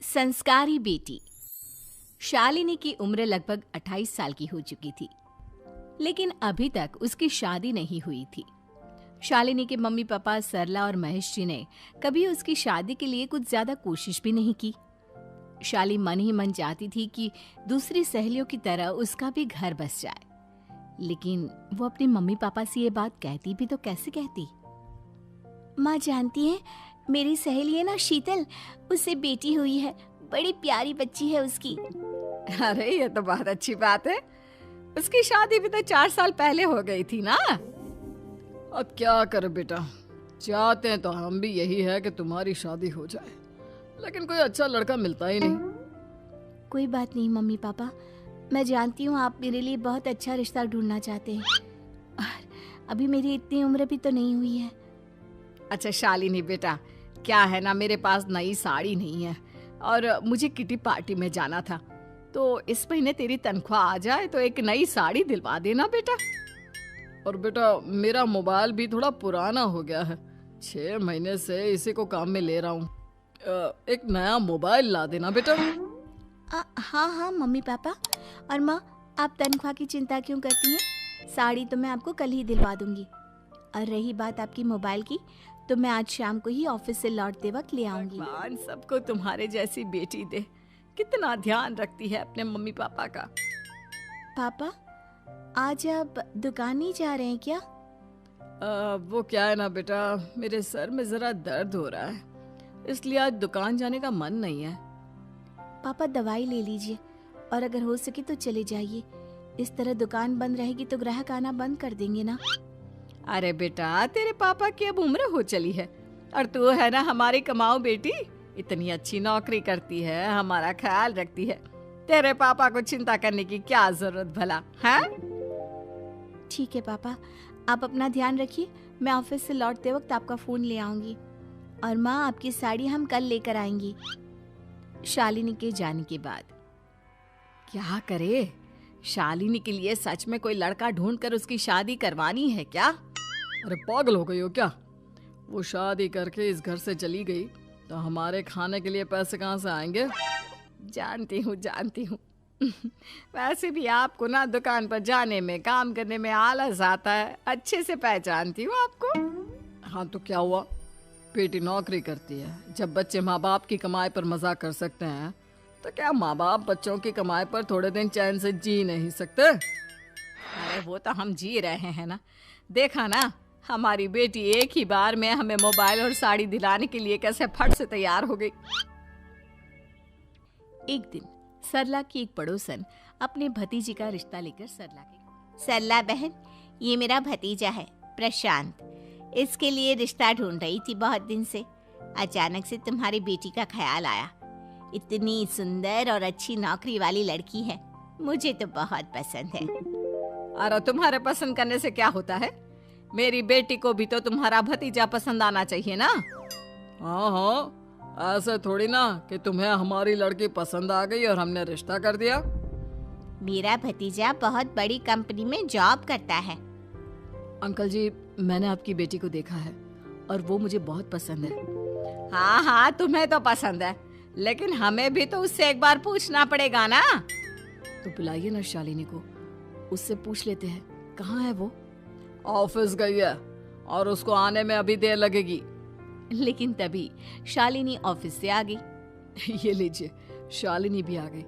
संस्कारी बेटी। शालिनी की उम्र लगभग 28 साल की हो चुकी थी, लेकिन अभी तक उसकी शादी नहीं हुई थी। शालिनी के मम्मी पापा सरला और महेश जी ने कभी उसकी शादी के लिए कुछ ज्यादा कोशिश भी नहीं की। शाली मन ही मन चाहती थी कि दूसरी सहेलियों की तरह उसका भी घर बस जाए, लेकिन वो अपने मम्मी पापा से ये बात कहती भी तो कैसे कहती। माँ जानती है, मेरी सहेली है ना शीतल, उससे बेटी हुई है, बड़ी प्यारी बच्ची है उसकी। अरे ये तो बहुत अच्छी बात है। उसकी शादी भी तो 4 साल पहले हो गई थी ना। अब क्या करे बेटा, चाहते हैं तो हम भी यही है कि तुम्हारी शादी हो जाए, लेकिन कोई अच्छा लड़का मिलता ही नहीं। कोई बात नहीं मम्मी पापा, मैं जानती हूँ आप मेरे लिए बहुत अच्छा रिश्ता ढूंढना चाहते हैं, और अभी मेरी इतनी उम्र भी तो नहीं हुई है। अच्छा शालिनी बेटा, क्या है ना, मेरे पास नई साड़ी नहीं है और मुझे किटी पार्टी में जाना था, तो इस महीने तेरी तनख्वाह आ जाए तो एक नई साड़ी दिलवा देना बेटा। और बेटा मेरा मोबाइल भी थोड़ा पुराना हो गया है, 6 महीने से इसी को काम में ले रहा हूँ, एक नया मोबाइल ला देना बेटा। हाँ हाँ मम्मी पापा। और माँ, आप तनख्वाह की चिंता क्यों करती हैं? साड़ी तो मैं आपको कल ही दिलवा दूंगी। और रही बात आपकी मोबाइल की, तो मैं आज शाम को ही ऑफिस से लौटते वक्त ले आऊंगी। भगवान सबको तुम्हारे जैसी बेटी दे, कितना ध्यान रखती है अपने मम्मी पापा का। पापा, आज आप दुकान नहीं जा रहे हैं क्या? वो क्या है ना बेटा, मेरे सर में जरा दर्द हो रहा है, इसलिए आज दुकान जाने का मन नहीं है। पापा दवाई ले लीजिए, और अगर हो सके तो चले जाइए। इस तरह दुकान बंद रहेगी तो ग्राहक आना बंद कर देंगे ना। अरे बेटा, तेरे पापा की अब उम्र हो चली है, और तू है ना हमारी कमाऊ बेटी, इतनी अच्छी नौकरी करती है, हमारा ख्याल रखती है, तेरे पापा को चिंता करने की क्या जरूरत भला है? ठीक है पापा, आप अपना ध्यान रखिए, मैं ऑफिस से लौटते वक्त आपका फोन ले आऊंगी। और माँ, आपकी साड़ी हम कल लेकर आएंगी। शालिनी के जाने के बाद क्या करे, शालिनी के लिए सच में कोई लड़का ढूंढकर उसकी शादी करवानी है क्या? अरे पागल हो गई हो क्या? वो शादी करके इस घर से चली गई तो हमारे खाने के लिए पैसे कहाँ से आएंगे? जानती हूँ वैसे भी आपको ना दुकान पर जाने में, काम करने में आलस आता है, अच्छे से पहचानती हूँ आपको। हाँ तो क्या हुआ, बेटी नौकरी करती है, जब बच्चे माँ बाप की कमाई पर मजाक कर सकते हैं, तो क्या माँ बाप बच्चों की कमाई पर थोड़े दिन चैन से जी नहीं सकते? अरे वो तो हम जी रहे हैं ना, देखा ना हमारी बेटी एक ही बार में हमें मोबाइल और साड़ी दिलाने के लिए कैसे फट से तैयार हो गई। एक दिन सरला की एक पड़ोसन अपने भतीजी का रिश्ता लेकर सरला बहन, ये मेरा भतीजा है प्रशांत, इसके लिए रिश्ता ढूंढ रही थी बहुत दिन से। अचानक से तुम्हारी बेटी का ख्याल आया, इतनी सुंदर और अच्छी नौकरी वाली लड़की है, मुझे तो बहुत पसंद है। अरे तुम्हारे पसंद करने से क्या होता है, मेरी बेटी को भी तो तुम्हारा भतीजा पसंद आना चाहिए ना। हाँ, ऐसे थोड़ी ना कि तुम्हें हमारी लड़की पसंद आ गई और हमने रिश्ता कर दिया। मेरा भतीजा बहुत बड़ी कंपनी में जॉब करता है। अंकल जी, मैंने आपकी बेटी को देखा है और वो मुझे बहुत पसंद है। हाँ, तुम्हें तो पसंद है, लेकिन हमें भी तो उससे एक बार पूछना पड़ेगा ना। तो बुलाइए ना शालिनी को, उससे पूछ लेते हैं कहाँ है वो। ऑफिस गई है और उसको आने में अभी देर लगेगी। लेकिन तभी शालिनी ऑफिस से आ गई। ये लीजिए, शालिनी भी आ गई,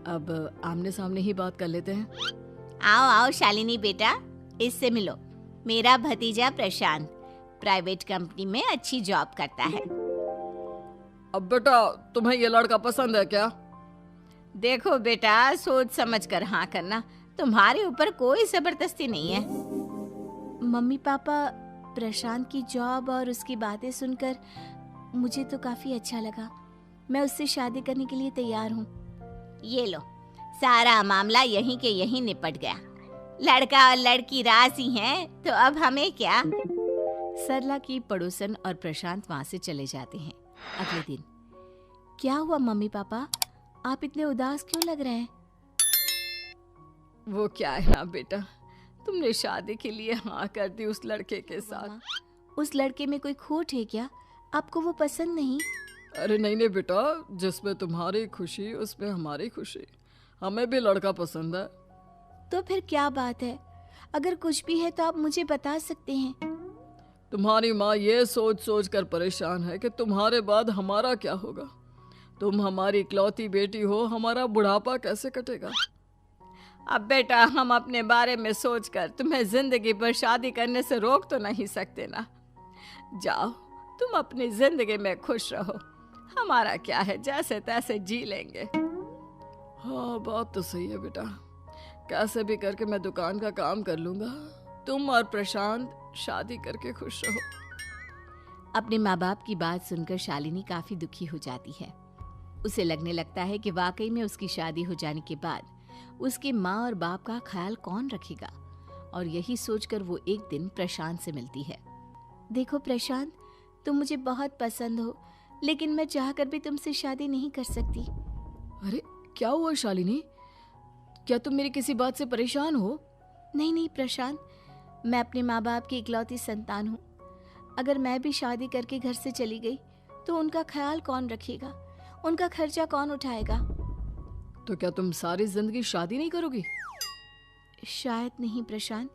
अब आमने सामने ही बात कर लेते हैं। आओ शालिनी बेटा, इससे मिलो, मेरा भतीजा प्रशांत प्राइवेट कंपनी में अच्छी जॉब करता है। अब बेटा, तुम्हें ये लड़का पसंद है क्या? देखो बेटा, सोच समझ कर हाँ करना, तुम्हारे ऊपर कोई जबरदस्ती नहीं है। मम्मी पापा, प्रशांत की जॉब और उसकी बातें सुनकर मुझे तो काफी अच्छा लगा, मैं उससे शादी करने के लिए तैयार हूँ। ये लो, सारा मामला यहीं के यहीं निपट गया, लड़का और लड़की राजी हैं, तो अब हमें क्या। सरला की पड़ोसन और प्रशांत वहां से चले जाते हैं। अगले दिन, क्या हुआ मम्मी पापा, आप इतने उदास क्यों लग रहे हैं? वो क्या है ना बेटा, तुमने शादी के लिए हाँ कर दी उस लड़के के साथ। उस लड़के में कोई खोट है क्या? आपको वो पसंद नहीं? अरे नहीं नहीं बेटा, जिसमें तुम्हारी खुशी उसमें हमारी खुशी। हमें भी लड़का पसंद है। तो फिर क्या बात है? अगर कुछ भी है तो आप मुझे बता सकते हैं। तुम्हारी माँ ये सोच सोच कर परेशान है कि तुम्हारे बाद हमारा क्या होगा। तुम हमारी इकलौती बेटी हो, हमारा बुढ़ापा कैसे कटेगा। अब बेटा, हम अपने बारे में सोचकर तुम्हें जिंदगी भर शादी करने से रोक तो नहीं सकते ना। जाओ, तुम अपनी जिंदगी में खुश रहो। हमारा क्या है, जैसे तैसे जी लेंगे। हाँ, बात तो सही है बेटा। कैसे भी करके मैं दुकान का काम कर लूंगा। तुम और प्रशांत शादी करके खुश रहो। अपने माँ बाप की बात सुनकर शालिनी काफी दुखी हो जाती है। उसे लगने लगता है कि वाकई में उसकी शादी हो जाने के बाद उसकी माँ और बाप का ख्याल कौन रखेगा। और यही सोचकर वो एक दिन प्रशांत से मिलती है। देखो प्रशांत, तुम मुझे बहुत पसंद हो, लेकिन मैं चाहकर भी तुमसे शादी नहीं कर सकती। अरे क्या हुआ शालिनी? क्या तुम मेरी किसी बात से परेशान हो? नहीं नहीं प्रशांत, मैं अपने माँ बाप की इकलौती संतान हूँ। अगर मैं भी शादी करके घर से चली गई तो उनका ख्याल कौन रखेगा, उनका खर्चा कौन उठाएगा। तो क्या तुम सारी जिंदगी शादी नहीं करोगी? शायद नहीं प्रशांत,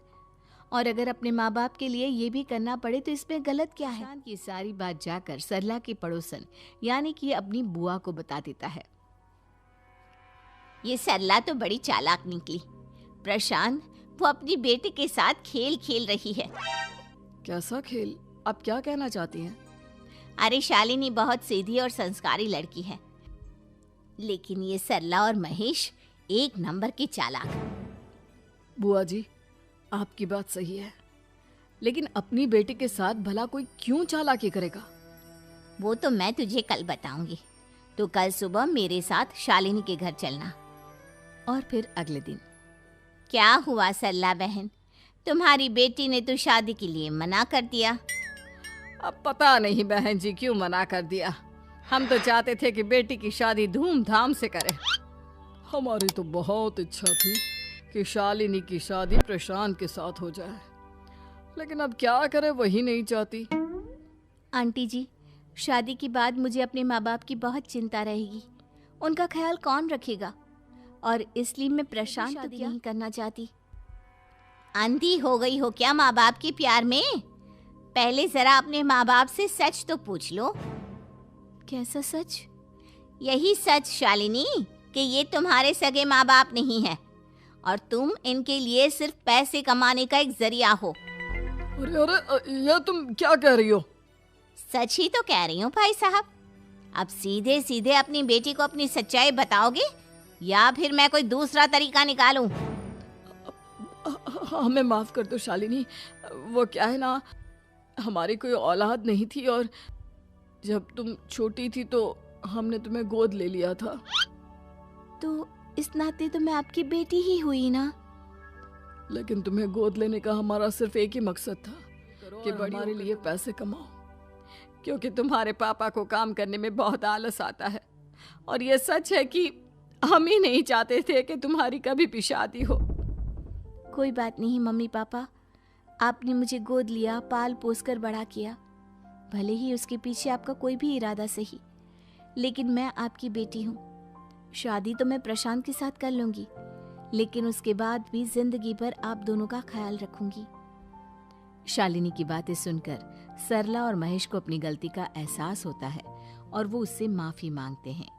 और अगर अपने माँ बाप के लिए ये भी करना पड़े तो इसमें गलत क्या है। प्रशांत ये सारी बात जाकर सरला के पड़ोसन यानी कि अपनी बुआ को बता देता है। ये सरला तो बड़ी चालाक निकली। प्रशांत, वो अपनी बेटी के साथ खेल खेल रही है। कैसा खेल? आप क्या कहना चाहती हैं? अरे शालिनी बहुत सीधी और संस्कारी लड़की है, लेकिन ये सरला और महेश एक नंबर के चालाक। बुआ जी, आपकी बात सही है, लेकिन अपनी बेटी के साथ भला कोई क्यों चालाकी करेगा? वो तो मैं तुझे कल बताऊंगी। तो कल सुबह मेरे साथ शालिनी के घर चलना। और फिर अगले दिन। क्या हुआ सरला बहन, तुम्हारी बेटी ने तो शादी के लिए मना कर दिया। अब पता नहीं बहन जी क्यों मना कर दिया। हम तो चाहते थे कि बेटी की शादी धूमधाम से करें। हमारी तो बहुत इच्छा थी कि शालिनी की शादी प्रशांत के साथ हो जाए, लेकिन अब क्या करें, वही नहीं चाहती। आंटी जी, शादी के बाद मुझे अपने माँ बाप की बहुत चिंता रहेगी। उनका ख्याल कौन रखेगा, और इसलिए मैं प्रशांत शादी नहीं करना चाहती। अंधी हो गई हो क्या माँ बाप के प्यार में? पहले जरा अपने माँ बाप से सच तो पूछ लो। कैसा सच? यही सच शालिनी, कि ये तुम्हारे सगे माँ बाप नहीं है और तुम इनके लिए सिर्फ पैसे कमाने का एक जरिया हो। अरे अरे, ये तुम क्या कह रही हो? सच ही तो कह रही हूँ भाई साहब। अब सीधे सीधे अपनी बेटी को अपनी सच्चाई बताओगे या फिर मैं कोई दूसरा तरीका निकालूं? हमें माफ कर दो शालिनी। वो क्या है ना, हमारी कोई औलाद नहीं थी और जब तुम छोटी थी तो हमने तुम्हें गोद ले लिया था। तो इस नाते तो मैं आपकी बेटी ही हुई ना। लेकिन तुम्हें गोद लेने का हमारा सिर्फ एक ही मकसद था कि हमारे लिए पैसे कमाओ, क्योंकि तुम्हारे पापा को काम करने में बहुत आलस आता है। और ये सच है कि हम ही नहीं चाहते थे कि तुम्हारी कभी भी शादी हो। कोई बात नहीं मम्मी पापा, आपने मुझे गोद लिया, पाल पोस कर बड़ा किया। भले ही उसके पीछे आपका कोई भी इरादा सही, लेकिन मैं आपकी बेटी हूँ। शादी तो मैं प्रशांत के साथ कर लूंगी, लेकिन उसके बाद भी जिंदगी भर आप दोनों का ख्याल रखूंगी। शालिनी की बातें सुनकर सरला और महेश को अपनी गलती का एहसास होता है और वो उससे माफी मांगते हैं।